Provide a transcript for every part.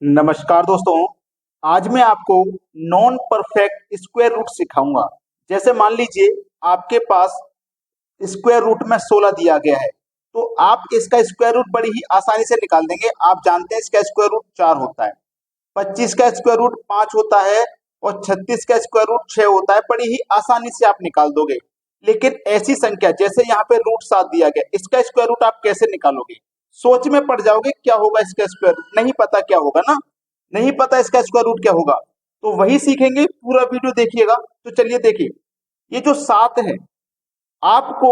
नमस्कार दोस्तों। आज मैं आपको नॉन परफेक्ट स्क्वायर रूट सिखाऊंगा। जैसे मान लीजिए आपके पास स्क्वायर रूट में 16 दिया गया है, तो आप इसका स्क्वायर रूट बड़ी ही आसानी से निकाल देंगे। आप जानते हैं इसका स्क्वायर रूट 4 होता है, 25 का स्क्वायर रूट 5 होता है और 36 का स्क्वायर रूट 6 होता है। बड़ी ही आसानी से आप निकाल दोगे। लेकिन ऐसी संख्या जैसे यहाँ पे रूट 7 दिया गया, इसका स्क्वायर रूट आप कैसे निकालोगे? सोच में पड़ जाओगे, क्या होगा इसका स्क्वायर रूट, नहीं पता क्या होगा ना, नहीं पता इसका स्क्वायर रूट क्या होगा। तो वही सीखेंगे, पूरा वीडियो देखिएगा। तो चलिए देखिए, ये जो 7 है, आपको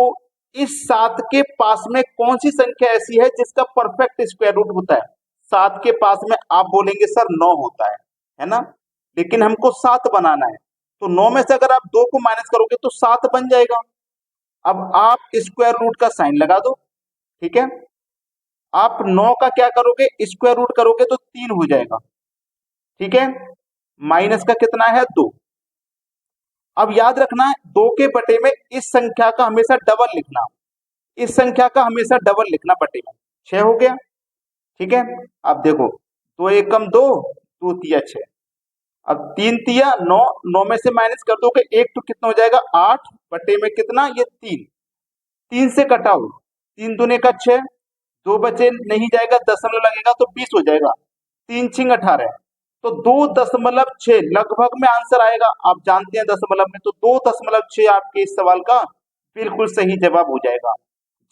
इस 7 के पास में कौन सी संख्या ऐसी है जिसका परफेक्ट स्क्वायर रूट होता है? 7 के पास में आप बोलेंगे सर 9 होता है ना? लेकिन हमको 7 बनाना है, तो 9 में से अगर आप 2 को माइनस करोगे तो 7 बन जाएगा। अब आप स्क्वायर रूट का साइन लगा दो, ठीक है। आप 9 का क्या करोगे, स्क्वायर रूट करोगे तो 3 हो जाएगा, ठीक है। माइनस का कितना है, 2। अब याद रखना है, 2 के बटे में इस संख्या का हमेशा डबल लिखना, इस संख्या का हमेशा डबल लिखना बटे में। 6 हो गया, ठीक है। अब देखो, 2 एकम 2, 2 तिया 6। अब 3 तिया 9, 9 में से माइनस कर दोगे एक तो कितना हो जाएगा, 8 बटे में कितना, ये 3। 3 से कटाओ, 3 दूने का 6, 2 बचे नहीं जाएगा, दशमलव लगेगा तो 20 हो जाएगा। 3 छिंग 18, तो 2.6 लगभग में आंसर आएगा। आप जानते हैं दशमलव में, तो 2.6 आपके इस सवाल का बिल्कुल सही जवाब हो जाएगा।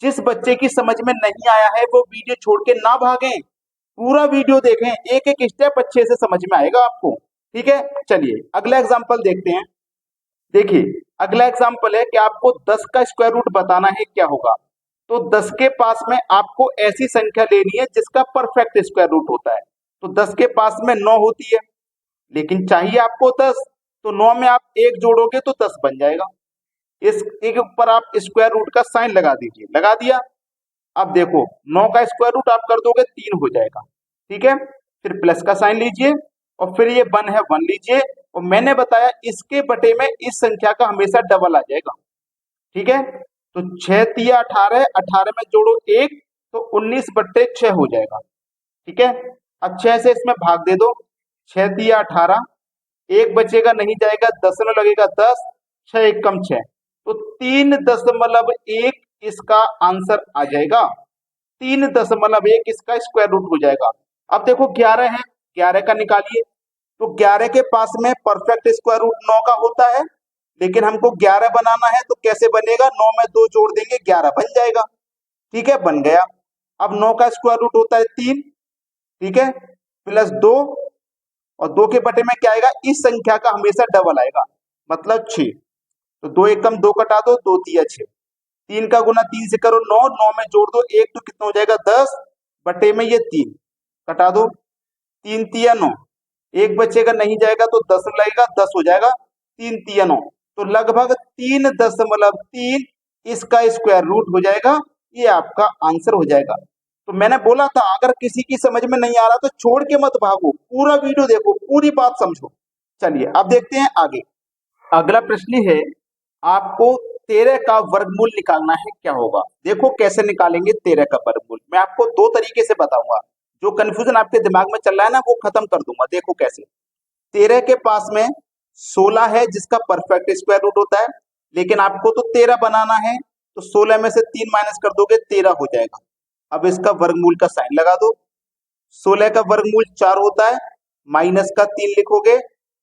जिस बच्चे की समझ में नहीं आया है वो वीडियो छोड़ के ना भागें, पूरा वीडियो देखें, एक एक स्टेप अच्छे से समझ में आएगा आपको, ठीक है। चलिए अगला एग्जाम्पल देखते हैं। देखिए, अगला एग्जाम्पल है कि आपको 10 का स्क्वायर रूट बताना है, क्या होगा। तो 10 के पास में आपको ऐसी संख्या लेनी है जिसका परफेक्ट स्क्वायर रूट होता है। तो 10 के पास में 9 होती है, लेकिन चाहिए आपको 10, तो 9 में आप 1 जोड़ोगे तो 10 बन जाएगा। इस एक ऊपर आप स्क्वायर रूट का साइन लगा दीजिए, लगा दिया। अब देखो, 9 का स्क्वायर रूट आप कर दोगे 3 हो जाएगा, ठीक है। फिर प्लस का साइन लीजिए और फिर ये 1 है 1 लीजिए, और मैंने बताया इसके बटे में इस संख्या का हमेशा डबल आ जाएगा, ठीक है। तो 6 तिया 18, 18 में जोड़ो 1 तो 19 बट्टे 6 हो जाएगा, ठीक है। अब 6 से इसमें भाग दे दो, 6 तिया 18, 1 बचेगा नहीं जाएगा, दशमलव लगेगा 10, 6 एक कम 6, तो 3.1 इसका आंसर आ जाएगा। 3.1 इसका स्क्वायर रूट हो जाएगा। अब देखो 11 है, 11 का निकालिए। तो 11 के पास में परफेक्ट स्क्वायर रूट 9 का होता है, लेकिन हमको 11 बनाना है, तो कैसे बनेगा, 9 में 2 जोड़ देंगे 11 बन जाएगा, ठीक है, बन गया। अब 9 का स्क्वायर रूट होता है 3, ठीक है, प्लस 2, और 2 के बटे में क्या आएगा, इस संख्या का हमेशा डबल आएगा, मतलब 6। तो 2 एकम 2 कटा दो, 2 तिया 6, 3 का गुना 3 से करो 9, 9 में जोड़ दो 1 तो कितना हो जाएगा, 10 बटे में ये 3 कटा दो, 3 तिया 9, 1 बचेगा नहीं जाएगा तो 10 लगेगा, 10 हो जाएगा, 3 तिया 9, तो लगभग 3.3 इसका स्क्वायर रूट हो जाएगा। ये आपका आंसर हो जाएगा। तो मैंने बोला था, अगर किसी की समझ में नहीं आ रहा तो छोड़ के मत भागो, पूरा वीडियो देखो, पूरी बात समझो। चलिए अब देखते हैं आगे। अगला प्रश्न है, आपको 13 का वर्गमूल निकालना है, क्या होगा। देखो कैसे निकालेंगे 13 का वर्गमूल, मैं आपको 2 तरीके से बताऊंगा। जो कंफ्यूजन आपके दिमाग में चल रहा है ना, वो खत्म कर दूंगा। देखो कैसे, 13 के पास में 16 है जिसका परफेक्ट स्क्वायर रूट होता है, लेकिन आपको तो 13 बनाना है, तो 16 में से 3 माइनस कर दोगे 13 हो जाएगा। अब इसका वर्गमूल का साइन लगा दो। 16 का वर्गमूल 4 होता है, माइनस का 3 लिखोगे,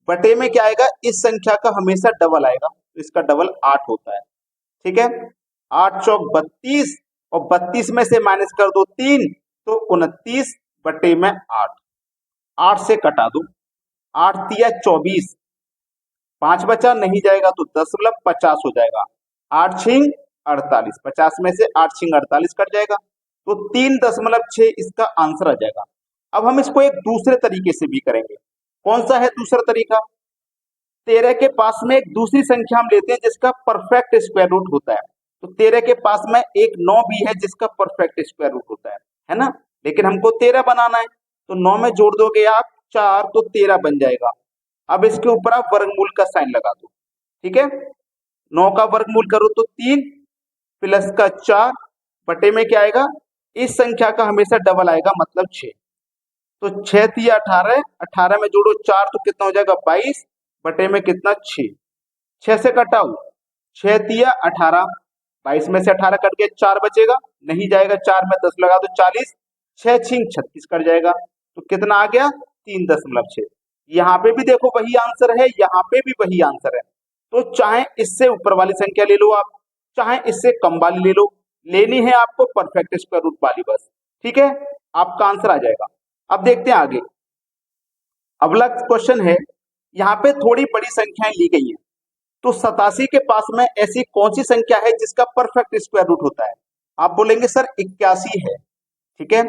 बटे में क्या आएगा, इस संख्या का हमेशा डबल आएगा, तो इसका डबल 8 होता है, ठीक है। 8 चौक 32, और 32 में से माइनस कर दो 3, तो 29 बटे में 8। 8 से कटा दो, 8 तिया 24, 5 बचा नहीं जाएगा तो 10.50 हो जाएगा। 8 छिंग 48, 50 में से 8 छिंग 48 कट जाएगा, तो 3.6 इसका आंसर आ जाएगा। अब हम इसको एक दूसरे तरीके से भी करेंगे। कौन सा है दूसरा तरीका, 13 के पास में एक दूसरी संख्या हम लेते हैं जिसका परफेक्ट स्क्वायर रूट होता है। तो 13 के पास में एक 9 भी है जिसका परफेक्ट स्क्वायर रूट होता है ना, लेकिन हमको 13 बनाना है, तो 9 में जोड़ दोगे आप 4 तो 13 बन जाएगा। अब इसके ऊपर आप वर्गमूल का साइन लगा दो, ठीक है। 9 का वर्गमूल करो तो 3, प्लस का 4, बटे में क्या आएगा, इस संख्या का हमेशा डबल आएगा, मतलब 6। तो 6 तिया 18, 18 में जोड़ो 4 तो कितना हो जाएगा 22 बटे में कितना 6, 6 से कटाओ 6 तिया 18, 22 में से 18 कट गया 4 बचेगा, नहीं जाएगा 4 में 10 लगा दो 40, 6 छिंग 36 कट जाएगा, तो कितना आ गया 3.6। यहाँ पे भी देखो वही आंसर है, यहाँ पे भी वही आंसर है। तो चाहे इससे ऊपर वाली संख्या ले लो आप, चाहे इससे कम वाली ले लो, लेनी है आपको परफेक्ट स्क्वायर रूट वाली बस। ठीक है, आपका आंसर आ जाएगा। अब देखते हैं आगे। अगला क्वेश्चन है, यहाँ पे थोड़ी बड़ी संख्याएं ली गई हैं। तो 87 के पास में ऐसी कौन सी संख्या है जिसका परफेक्ट स्क्वायर रूट होता है? आप बोलेंगे सर 81 है। ठीक है,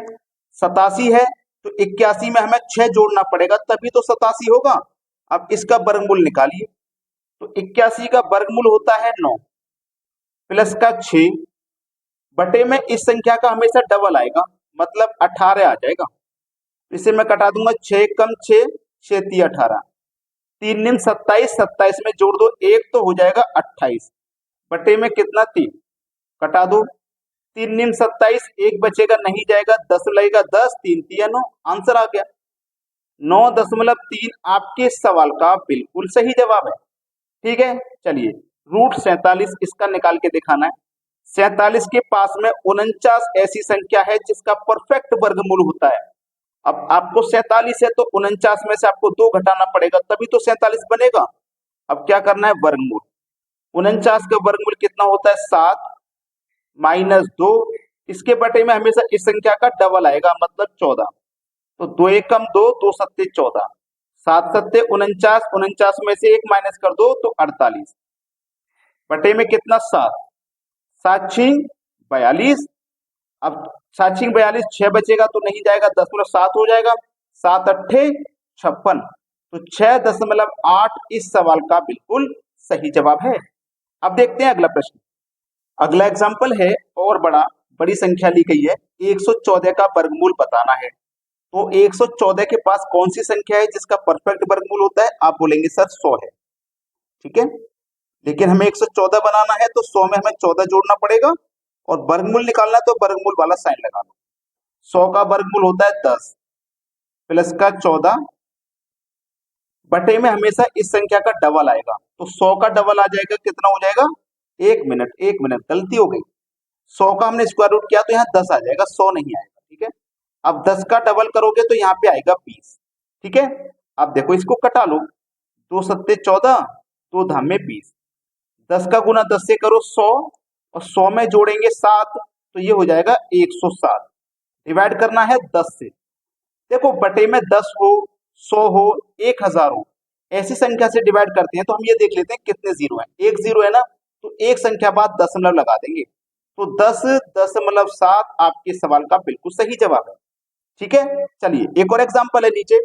87 है तो 81 में हमें 6 जोड़ना पड़ेगा तभी तो 87 होगा। अब इसका वर्गमूल निकालिए। तो 81 का वर्गमूल होता है 9 प्लस का 6 बटे में इस संख्या का हमेशा डबल आएगा, मतलब 18 आ जाएगा। इसे मैं कटा दूंगा, 6 कम 6, 6 तिया 18, 3 निम 27, 27 में जोड़ दो 1 तो हो जाएगा 28 बटे में कितना 3, कटा दो 3 निम 27, 1 बचेगा नहीं जाएगा 10 लगेगा 10, 3 तिया 9, आंसर आ गया 9.3। आपके सवाल का बिल्कुल सही जवाब है। ठीक है, चलिए रूट 47 इसका निकाल के दिखाना है। 47 के पास में 49 ऐसी संख्या है जिसका परफेक्ट वर्गमूल होता है। अब आपको 47 है तो 49 में से आपको 2 घटाना पड़ेगा तभी तो 47 बनेगा। अब क्या करना है, वर्गमूल। 49 का वर्गमूल कितना होता है 7 माइनस 2, इसके बटे में हमेशा इस संख्या का डबल आएगा, मतलब 14। तो 2 एक कम 2, 2 सत्ते 14, 7 सत्ते 49, 49 में से 1 माइनस कर दो तो 48 बटे में कितना 7, 7 छिंग 42। अब 7 छिंग 42, 6 बचेगा तो नहीं जाएगा 10.7 हो जाएगा, 7 अट्ठे 56, तो 6.8 इस सवाल का बिल्कुल सही जवाब है। अब देखते हैं अगला प्रश्न। अगला एग्जाम्पल है और बड़ी संख्या ली गई है, 114 का वर्गमूल बताना है। तो 114 के पास कौन सी संख्या है जिसका परफेक्ट वर्गमूल होता है? आप बोलेंगे सर 100 है। ठीक है, लेकिन हमें 114 बनाना है तो 100 में हमें 14 जोड़ना पड़ेगा और वर्गमूल निकालना है तो वर्गमूल वाला साइन लगा लो। 100 का वर्गमूल होता है 10 प्लस का 14 बटे में हमेशा इस संख्या का डबल आएगा, तो 100 का डबल आ जाएगा, कितना हो जाएगा 1 मिनट गलती हो गई। 100 का हमने स्क्वायर रूट किया तो यहाँ 10 आ जाएगा, 100 नहीं आएगा। ठीक है, अब 10 का डबल करोगे तो यहाँ पे आएगा 20। ठीक है, अब देखो इसको कटा लो, 2 सत्ते 14, 2 धाम में 20, 10 का गुना 10 से करो 100 और 100 में जोड़ेंगे 7 तो ये हो जाएगा 107। डिवाइड करना है 10 से। देखो बटे में 10 हो 100 हो 1000 हो ऐसी संख्या से डिवाइड करते हैं तो हम ये देख लेते हैं कितने जीरो हैं। एक जीरो है ना, तो एक संख्या बाद दशमलव लगा देंगे, तो 10.7 आपके सवाल का बिल्कुल सही जवाब है। ठीक है, चलिए एक और एग्जांपल है नीचे।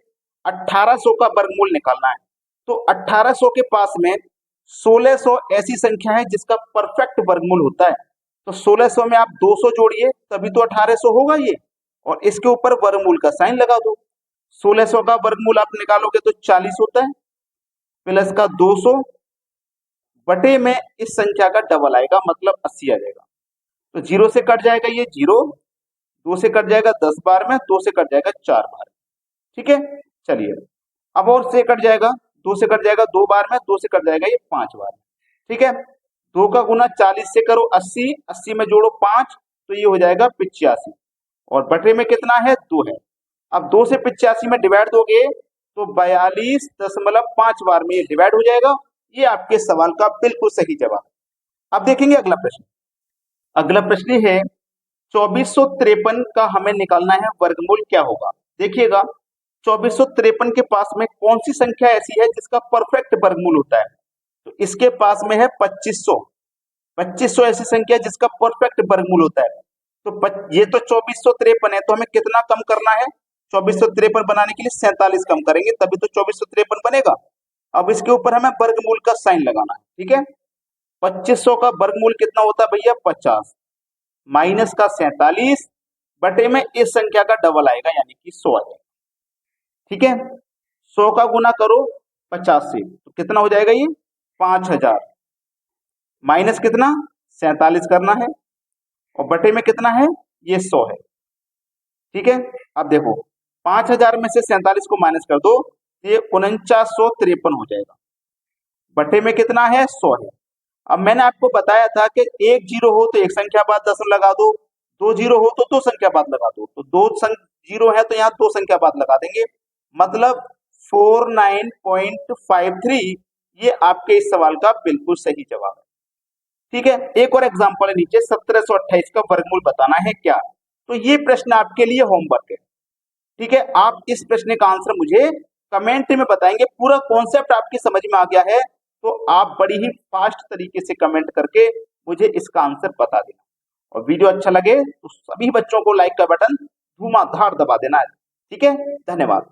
1800 का वर्गमूल निकालना है। तो 1800 के पास में 1600 ऐसी संख्या है जिसका परफेक्ट वर्गमूल होता है। तो 1600 में आप 200 जोड़िए तभी तो 1800 होगा ये, और इसके ऊपर वर्गमूल का साइन लगा दो। 1600 का वर्गमूल आप निकालोगे तो 40 होता है, प्लस का 200 बटे में इस संख्या का डबल आएगा, मतलब 80 आ जाएगा। तो 0 से कट जाएगा ये 0, 2 से कट जाएगा 10 बार में, 2 से कट जाएगा 4 बार। ठीक है, चलिए अब और से कट जाएगा, 2 से कट जाएगा 2 बार में, 2 से कट जाएगा ये 5 बार। ठीक है, 2 का गुना 40 से करो 80, 80 में जोड़ो 5 तो ये हो जाएगा 85, और बटे में कितना है 2 है। अब 2 से 85 में डिवाइड दोगे तो 42.5 बार में ये डिवाइड हो जाएगा। ये आपके सवाल का बिल्कुल सही जवाब। अब देखेंगे अगला प्रश्न। अगला प्रश्न है 2453 का हमें निकालना है वर्गमूल क्या होगा। देखिएगा 2453 के पास में कौन सी संख्या ऐसी है जिसका परफेक्ट वर्गमूल होता है। तो इसके पास में है 2500। 2500 ऐसी संख्या जिसका परफेक्ट वर्गमूल होता है। तो ये तो 2453 है, तो हमें कितना कम करना है, 2453 बनाने के लिए 47 कम करेंगे तभी तो 2453 बनेगा। अब इसके ऊपर हमें वर्गमूल का साइन लगाना है। ठीक है, 2500 का वर्गमूल कितना होता है भैया 50, माइनस का 47 बटे में इस संख्या का डबल आएगा यानी कि 100 आ जाएगा। ठीक है, 100 का गुना करो 50 से तो कितना हो जाएगा ये 5000, माइनस कितना 47 करना है और बटे में कितना है ये 100 है। ठीक है, अब देखो 5000 में से 47 को माइनस कर दो, ये 4953 हो जाएगा। बटे में कितना है? 100 है। अब मैंने आपको बताया था कि एक जीरो हो तो एक संख्या बाद दशमलव लगा दो, दो जीरो हो तो दो संख्या बाद लगा दो, तो जीरो है तो यहाँ दो संख्या बाद लगा देंगे, मतलब 49.53 ये आपके इस सवाल का बिल्कुल सही जवाब है। ठीक है, एक और एग्जांपल है नीचे, 1728 का वर्गमूल बताना है क्या? तो ये प्रश्न आपके लिए होमवर्क है। ठीक है, आप इस प्रश्न का आंसर मुझे कमेंट में बताएंगे। पूरा कॉन्सेप्ट आपकी समझ में आ गया है तो आप बड़ी ही फास्ट तरीके से कमेंट करके मुझे इसका आंसर बता देना। और वीडियो अच्छा लगे तो सभी बच्चों को लाइक का बटन धुआंधार दबा देना है। ठीक है, धन्यवाद।